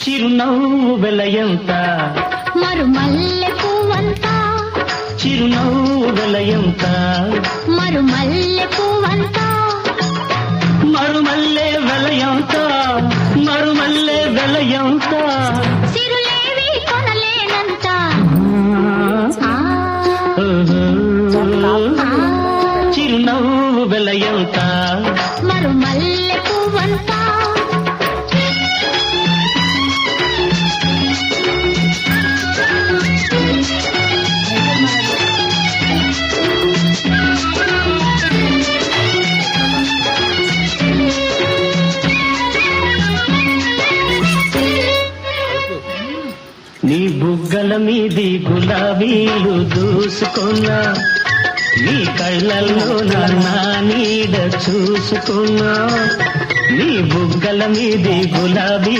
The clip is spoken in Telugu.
చిరునవ్వు వెలయంత మరుమల్లె పువ్వంత చిరునవ్వు వెలయంత మరుమల్లె పువ్వంత మరుమల్లె వెలయంత మరుమల్లె వెలయంత సిరులేవి కొనలేనంత చిరునవ్వు వెలయంత మరుమల్లె పువ్వంత నీ బుగ్గల మీది గులాబీలు దూసుకున్నా నీ కళ్ళల్లో నా నీడ చూసుకున్నా నీ బుగ్గల మీది గులాబీ